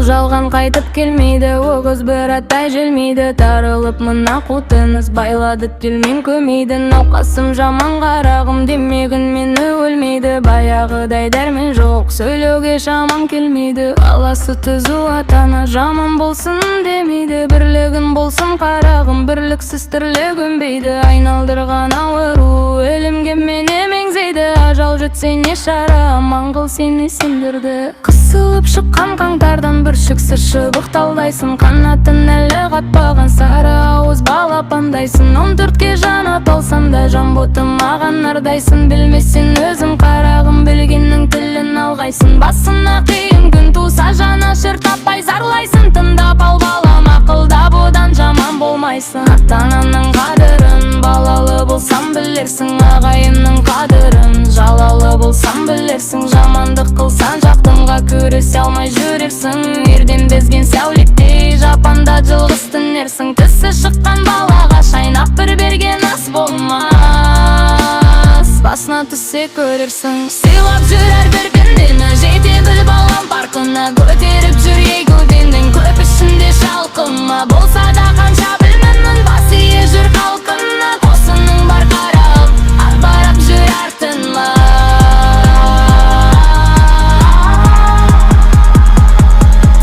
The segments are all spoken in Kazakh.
жалған қайтып келмейді, өгіз бір аттай желмейді. Тарылып мына қутыңыз байлады тілмен көмейді. Науқасым жаман қарағым демегін мені өлмейді. Баяғыдай дәрмен жоқ, сөйлеуге шамам келмейді. Баласы түзу атана жаман болсын демейді. Бірлігін болсын қарағым, бірліксіз тірлік өнбейді. Айналдырған ауыру өлімге мені меңзейді. Ажал жетсе не шара, аман қыл сені сендірді. Қысылып шыққан қаңтардан бүршіксіз шыбық талдайсың. Қанатын әлі қатпаған сары ауыз балапандайсың. 14-ке жана толсам да жан ботым маған ардайсың. Білмесен өзің қарағым, білгеннің тілін алғайсың. Басына қиын күн туса жанашыр таппай зарлайсың. Тыңдап ал балам, ақылда бұдан жаман болмайсың. Ата-ананың қадірін балалы болсам білерсің. Ағайынның қадірін жалалы болсам білерсің. Жамандық қылсан жақтыңға көрісе алмай жүрерсің. Ерден безген сәулеттей жапанда жылғыз түнерсің. Тісі шыққан балаға шайнап бір берген ас болмас. Басына түссе көрерсің. Сыйлап жүрер бір күндені, жете біл балам парқына. Көтеріп жүр ей көбенің көп ішінде шалқыма. Болса да қанша білмімін, бас ие жүр қалқына. Қосының бар қарап, ақ барап жүр артынма.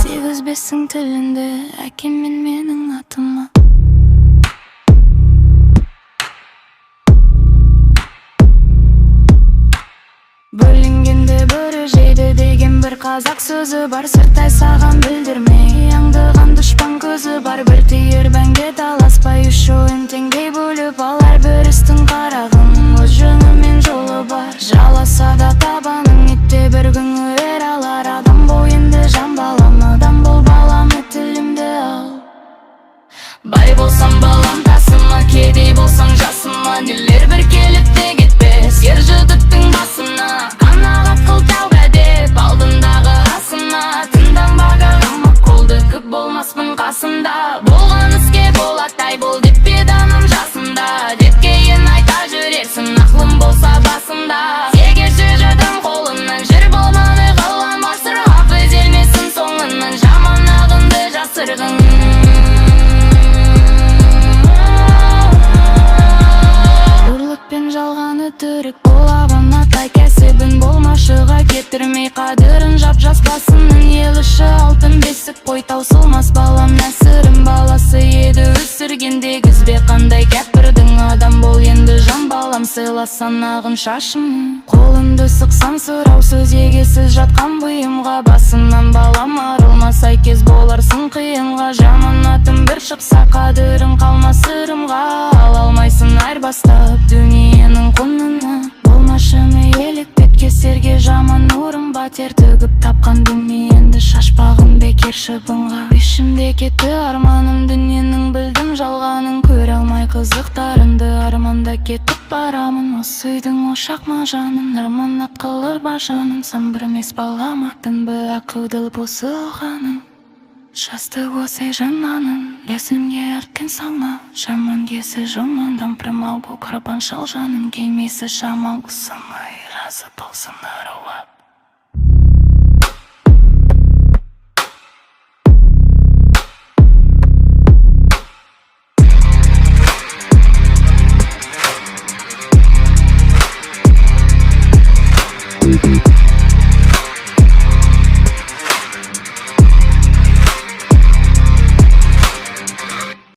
Тегізбесің тілінді әкем мен менің атыма. Бөлінгенде бірі жейді деген бір қазақ сөзі бар. Сырттай саған білдірмей аңдыған дұшпан көзі бар. Бір түйір бәнге таласпай үш ойын теңдей бөліп алар бір істің қарағым. Өз жөні мен жолы бар, жаласа да табаның итте бір күн өр алар. Адам бойынды жан балам, адам бол балам, тілімді ал. Бай болсам балам тасыма, кедей болсаң жасыма. Нелер бір келіп те кетпес ер жігіттің басына. Қанағат қыл тәубә деп алдындағы асыма. Тыңданбаға ғамақ қолды көп болмаспын қасында. Болған іске болаттай бол деп беданым жасында. Деп кейін айта жүрерсің ақлым болса басында. Егер жүрдім қолымнан жыр болманы қалған басыр. Ақ өзелмесін соңынан жаман ағынды жасырғын. Жалғаны түрік болағын атай кәсібін болмашыға кетірмей. Қадірін жап жас басының ел іші алтын бесік. Қой таусылмас балам нәсірім баласы еді өсіргенде күзбе. Қандай кәпірдің адам бол енді жан балам, сыйласан ағын шашым. Қолымды сықсам сұрау сөз егесіз жатқан бұйымға. Басынан балам арылмас айкез боларсың қиынға. Жаманатым бір шықса қадірің қалмас ырымға. Ала алмайсың айырбастап дүниенің құнына. Болмашыны елік бетке серге жаман ұрым ба. Тер төгіп тапқан дүниенді шашпағым бекер шыбынға. Ішімде кетті арманым дүниенің, білдім жалғанын. Көре алмай қызықтарымды арманда кетіп барамын. Осы үйдің ошақ ма жаным, арманат қылыр ба жаным. Сан бірмес балам аттың бі ақылдыл босы оғаным. Жасты осы жананым, есімге арткен салма. Жаман кесі жамандан пірмау бұл қарбан шал жаным. Келмесі жаман қысамай, разы болсын аруап. We'll be right back.